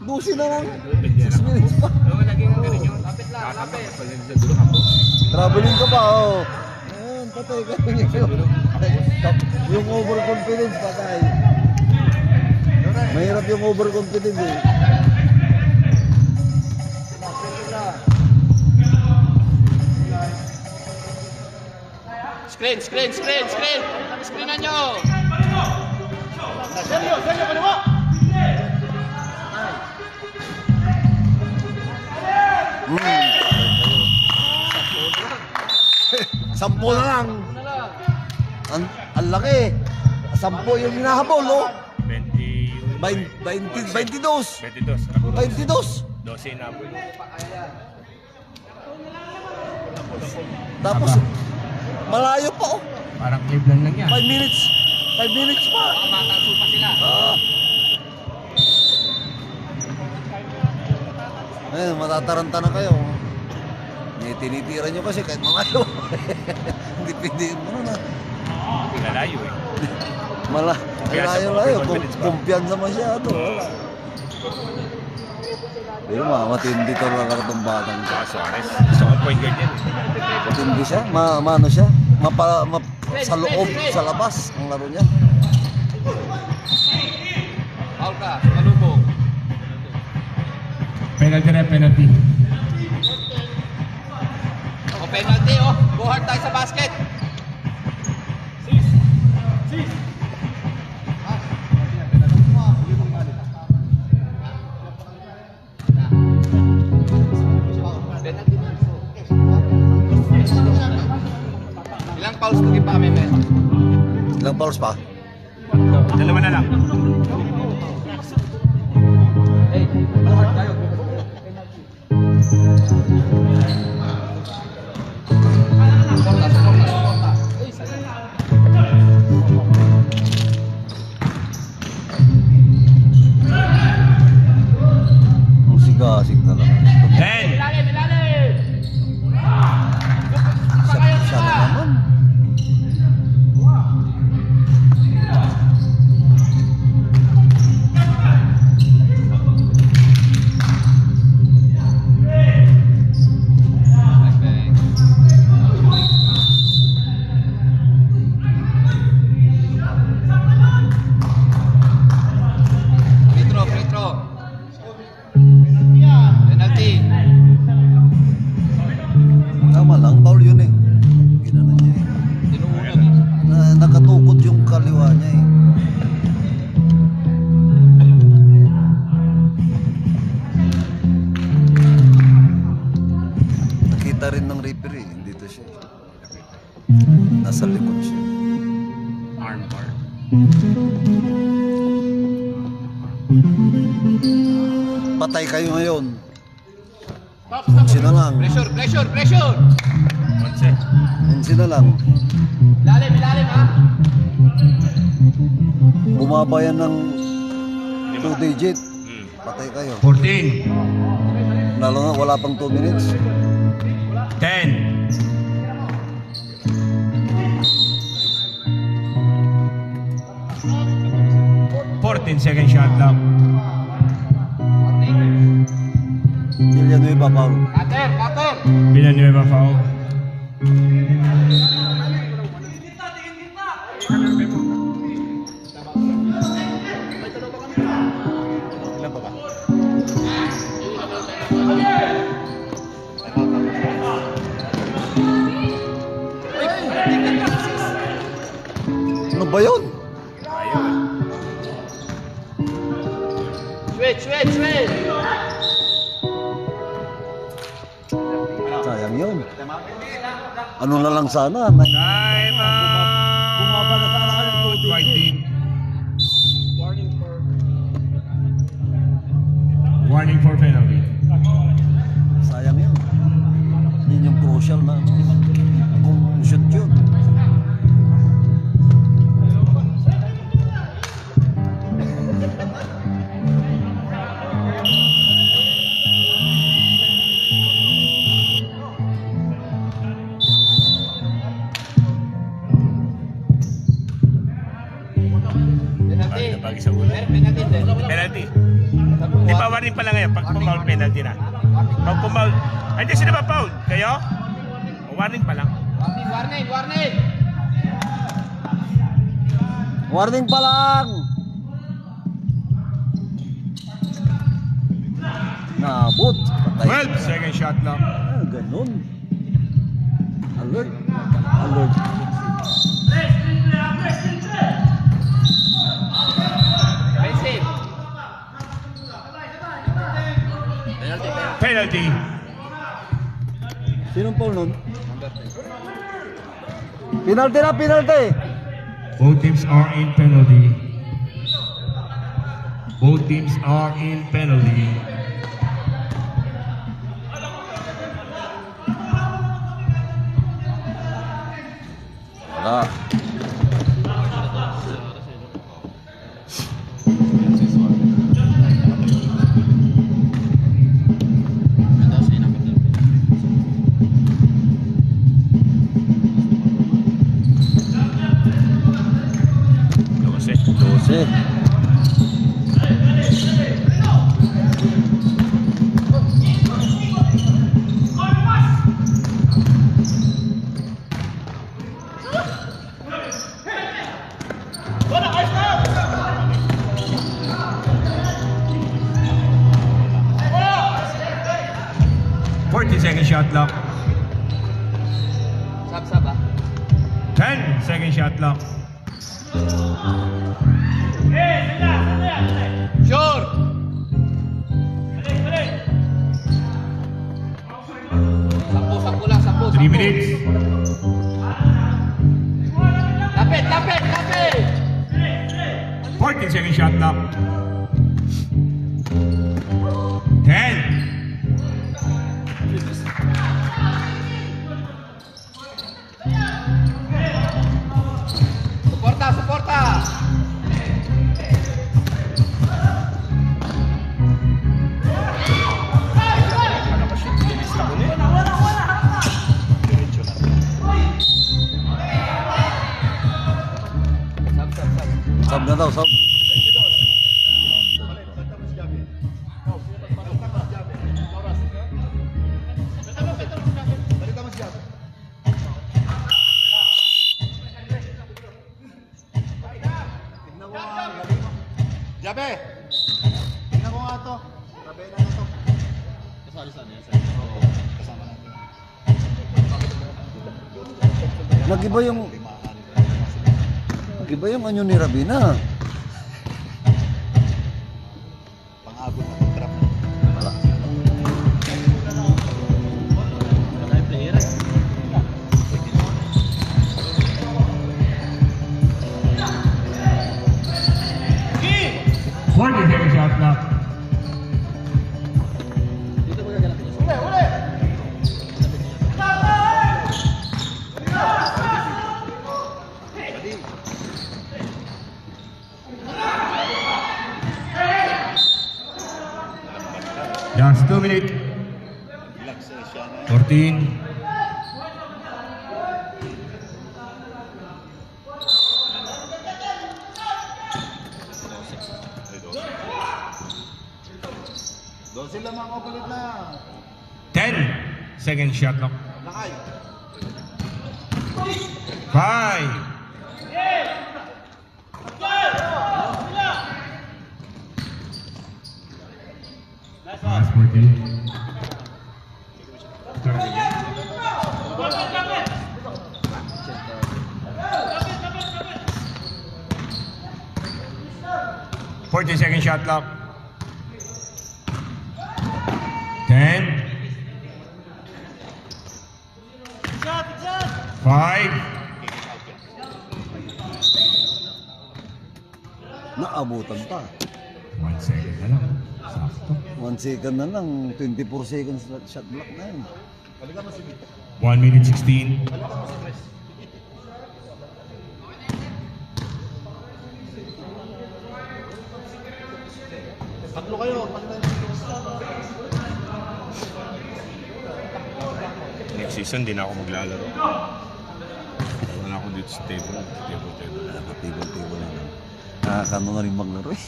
[SPEAKER 1] 12 na lang. 6 minutes pa.
[SPEAKER 3] Oo, naging ganun yun. Lapit lang, lapit. Pag sa dulo ka po.
[SPEAKER 1] Traveling ka pa oh. Ayan, patay ka. Yung overconfidence, patay. Mahirap yung overconfidence eh.
[SPEAKER 5] Screen! Screenan nyo!
[SPEAKER 1] Sampo na lang. Ang laki. 10 yung hinahabol oh.
[SPEAKER 3] 22.
[SPEAKER 1] 22.
[SPEAKER 3] 22.
[SPEAKER 1] 22.
[SPEAKER 3] 12 na po.
[SPEAKER 1] Tapos, malayo pa oh.
[SPEAKER 3] Parang Cleveland lang yan.
[SPEAKER 1] 5 minutes. 5 minutes pa.
[SPEAKER 5] Matanso pa sila.
[SPEAKER 1] Ayun, matataranta na kayo. Tinitira nyo kasi kahit malayo. Hindi pwede ano na.
[SPEAKER 3] Pinalayo eh.
[SPEAKER 1] Malayo. Kumpiyansa masyado. Pero matindi talaga itong batang siya.
[SPEAKER 3] Suarez. Gusto ko point guard yan.
[SPEAKER 1] Matindi siya. Mano siya. Sa loob, sa labas ang laro niya.
[SPEAKER 5] Foul ka, malubog.
[SPEAKER 3] Penalty.
[SPEAKER 5] O penalty oh. Go hard tayo sa basket. Ilang fouls lagi pa kami, men?
[SPEAKER 1] Ilang fouls pa?
[SPEAKER 3] Dalawa na lang.
[SPEAKER 5] Go hard tayo.
[SPEAKER 1] Ang sigasig talaga.
[SPEAKER 3] 10.
[SPEAKER 1] Siya na naman. Patay kayo ngayon. 11 na lang.
[SPEAKER 3] Pressure.
[SPEAKER 1] 11 na lang.
[SPEAKER 5] Ilalim, ha?
[SPEAKER 1] Bumaba yan ng 2 digit. Patay kayo.
[SPEAKER 3] 14.
[SPEAKER 1] Lalo na wala pang 2 minutes.
[SPEAKER 3] 10. 14 second shot clock.
[SPEAKER 1] Villanueva foul.
[SPEAKER 5] Cutter!
[SPEAKER 3] Villanueva foul.
[SPEAKER 1] Ano ba yun?
[SPEAKER 5] Switch!
[SPEAKER 1] Sayang yun. Ano na lang sana? May...
[SPEAKER 3] Time
[SPEAKER 1] Bumaba na sana kayo ng 2
[SPEAKER 3] White
[SPEAKER 1] digit.
[SPEAKER 3] team. Warning for penalty.
[SPEAKER 1] Sayang yun. Yun yung crucial na kung shoot yun.
[SPEAKER 3] Penalty. Penalty. Di ba warning pala ngayon pag pumaul penalty na? Pag pumaul, ay hindi sila ba foul? Kayo? O warning pa lang?
[SPEAKER 5] Warning!
[SPEAKER 1] Warning pa lang! Nabot. Patay.
[SPEAKER 3] 12 second shot clock.
[SPEAKER 1] Ah, ganun. Alert. Alert.
[SPEAKER 5] Offensive!
[SPEAKER 3] Penalty.
[SPEAKER 1] Sinong foul nun? Penalty na, penalty!
[SPEAKER 3] Both teams are in penalty. Both teams are in penalty.
[SPEAKER 1] Wala. Dose.
[SPEAKER 3] 40-second shot clock.
[SPEAKER 5] Sab,
[SPEAKER 3] 10-second shot clock.
[SPEAKER 5] Sure! Sampu lang.
[SPEAKER 3] 3 minutes.
[SPEAKER 5] Lapit!
[SPEAKER 3] 14-second shot clock. 10.
[SPEAKER 5] Suporta!
[SPEAKER 1] Sab na daw, sab.
[SPEAKER 2] Jabe! Tingnan ko nga to. Tabi na to. Kasama natin.
[SPEAKER 1] Nag-iba yung anyo ni Rabina.
[SPEAKER 2] Pang-abot na trap.
[SPEAKER 1] Wala.
[SPEAKER 2] 40-second shot clock. Last 2 minutes. 14.
[SPEAKER 1] Doon sila mga kulit na.
[SPEAKER 2] 10 second shot clock.
[SPEAKER 1] Lakay.
[SPEAKER 2] 5. Last 14. Second shot clock. 10. 5.
[SPEAKER 1] Naabutan pa.
[SPEAKER 2] 1 second na lang. Sakto.
[SPEAKER 1] 1 second na lang. 24 seconds shot block na yun.
[SPEAKER 2] 1 minute 16.
[SPEAKER 1] Tatlo kayo.
[SPEAKER 3] Next season, di na ako maglalaro. Wala ako dito sa table.
[SPEAKER 1] Table na lang. Nakakano na rin maglaro eh.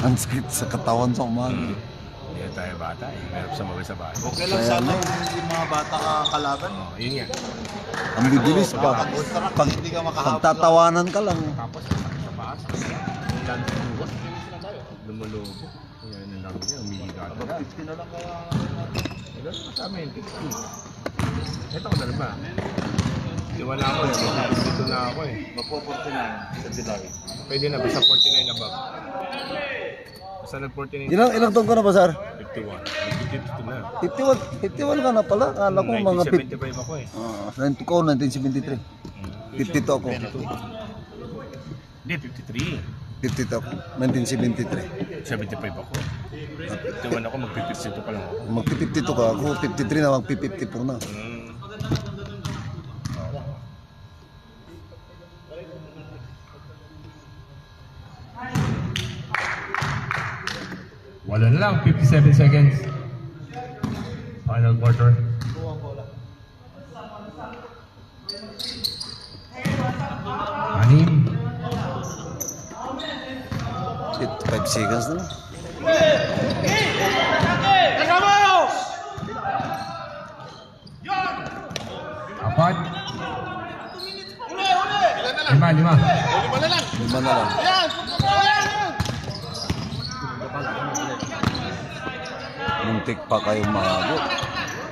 [SPEAKER 1] Ang sakit sa katawan sa umaga.
[SPEAKER 3] Hindi na tayo bata eh. Meron sa mga sa bahay.
[SPEAKER 1] Okay lang sana yung mga bata ka kalaban.
[SPEAKER 3] Oh, yun nga.
[SPEAKER 1] Ang bibilis pa. Pagtatawanan ka lang.
[SPEAKER 3] Tapos, sa baas. Yung lalo sa buwas. Lumulubo. Kaya yun ang laro niya. Umihiga ka na.
[SPEAKER 1] 50 na lang kaya.
[SPEAKER 3] Ito sa amin. 50. Ito ko na rin ba? Di wala ako eh. Dito na ako eh.
[SPEAKER 1] Magpo-49 sa July.
[SPEAKER 3] Pwede na. Basta 49 na ba? Basta nag-49.
[SPEAKER 1] Ilang taon ka na ba, sir?
[SPEAKER 3] 51. 52 na.
[SPEAKER 1] 51 ka na pala. Akala ko mga
[SPEAKER 3] 1975 ako eh.
[SPEAKER 1] 1973. 52 ako.
[SPEAKER 3] Hindi, 53.
[SPEAKER 1] 52 ako. 1973.
[SPEAKER 3] 75 ako. 51 ako, mag-52 pa lang ako.
[SPEAKER 1] Magpi-52 ka. Ako 53 na, magpi-54 na.
[SPEAKER 2] Wala na lang, 57 seconds. Final quarter. Anim.
[SPEAKER 1] 5 seconds na lang.
[SPEAKER 2] Apat. Lima.
[SPEAKER 1] Lima na lang. Muntik pa kayong mahabot.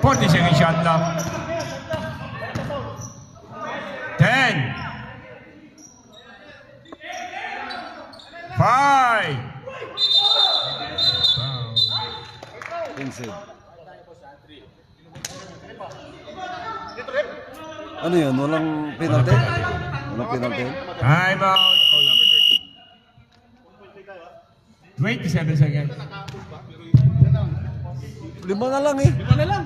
[SPEAKER 2] 40 second shot clock. 10. 5.
[SPEAKER 1] Vincent. Ano yun? Walang penalty? Walang penalty?
[SPEAKER 2] Time out.
[SPEAKER 3] Call number
[SPEAKER 2] 27 seconds.
[SPEAKER 1] Lima na lang eh. Lima na lang.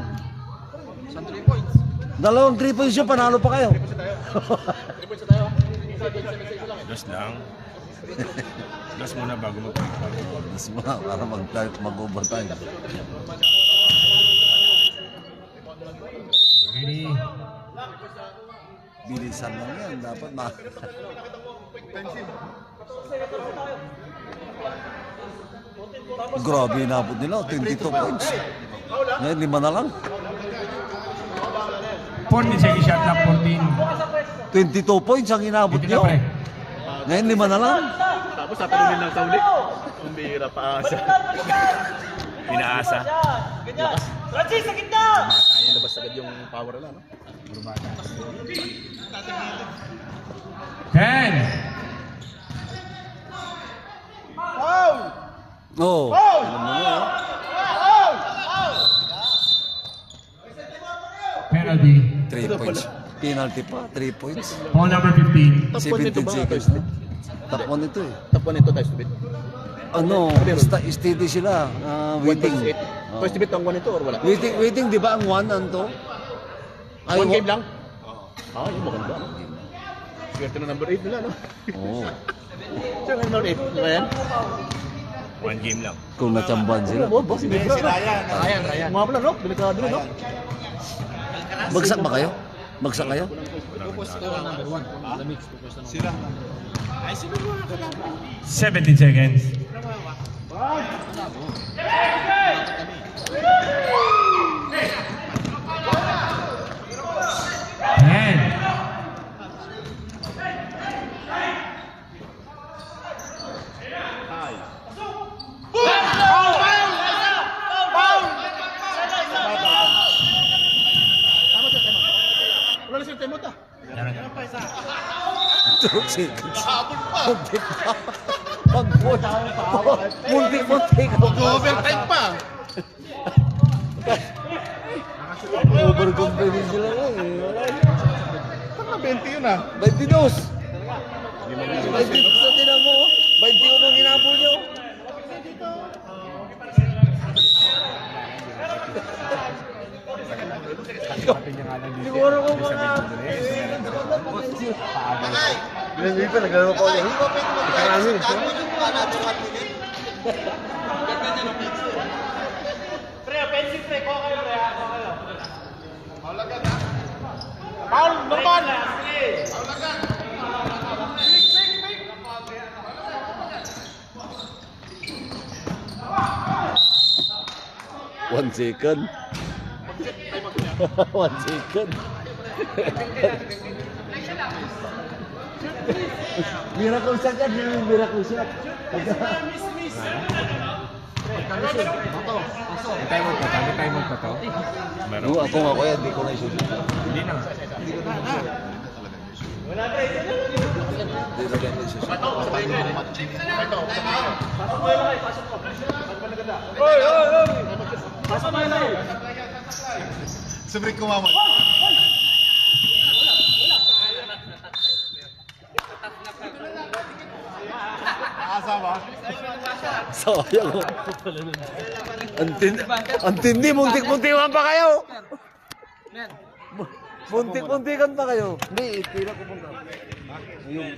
[SPEAKER 1] Isang 3 points. Dalawang 3 points yun, panalo pa kayo.
[SPEAKER 3] 13. Last lang. Last muna bago mag-pag.
[SPEAKER 1] Mas mga para mag-overtime.
[SPEAKER 2] Ready?
[SPEAKER 1] Bilisan lang yan. Dapat na. Grabe inabot nila. 22 points. Ngayon, 5 na lang.
[SPEAKER 2] 40 second shot clock, 14.
[SPEAKER 1] 22 points ang inabot
[SPEAKER 2] Dito na
[SPEAKER 1] nyo.
[SPEAKER 2] pre.
[SPEAKER 1] Ngayon, 5 na lang.
[SPEAKER 5] Tapos tatalunin lang sa uli. Ang bihira pa asa.
[SPEAKER 3] Inaasa.
[SPEAKER 5] Ganyan. Francis, sa gitna! Tayo labas agad yung power na, no?
[SPEAKER 2] 10.
[SPEAKER 1] Oo. Alam mo nga.
[SPEAKER 2] Penalty.
[SPEAKER 1] 3 points. Penalty pa. 3 points.
[SPEAKER 2] Ball number 15.
[SPEAKER 1] 17 seconds na. Top 1 ito eh.
[SPEAKER 5] Top 1 ito, tayo stupid.
[SPEAKER 1] ano, steady sila. Waiting. Oh.
[SPEAKER 3] First debate ang 1 ito or wala?
[SPEAKER 1] Waiting, di ba ang 1 Anto? Ay,
[SPEAKER 3] 1 game lang? Ah, yung maganda. Swerte na number 8 nila, no?
[SPEAKER 1] Oo.
[SPEAKER 3] Siya ang number 8, di ba yan? 1 game lang.
[SPEAKER 1] Kung natsamban sila.
[SPEAKER 3] Boss, si Ryan. Mga pala, no? Delikado na, no?
[SPEAKER 1] Bagsak ba kayo? Bagsak kayo?
[SPEAKER 8] 17 seconds. Ten.
[SPEAKER 3] Wala na siya temot, ah.
[SPEAKER 1] 2 seconds. Muntik pa. Muntik.
[SPEAKER 3] Overtime pa.
[SPEAKER 1] Overconfident sila nga eh.
[SPEAKER 3] Saan na 20 yun, ah?
[SPEAKER 1] 22. 22 sa tinan mo. 21 ang hinabol nyo. Siguro kung mga... Hindi pa, nagano ko yan. Karami.
[SPEAKER 5] Pre, offensive pre, ko kayo, pre, ako kayo. Paul, normal.
[SPEAKER 1] One second. 1 second. Miracle shot yan, miracle shot.
[SPEAKER 3] Time out pa to.
[SPEAKER 1] Oo, ako nga kuya, hindi ko na isusunod.
[SPEAKER 3] Hindi na.
[SPEAKER 2] Sabi ko mama. Asa ba?
[SPEAKER 1] Sayang. Antindi, muntik-muntikan pa kayo. Muntik-muntikan pa kayo. Hindi, tira ko muna. Ayun.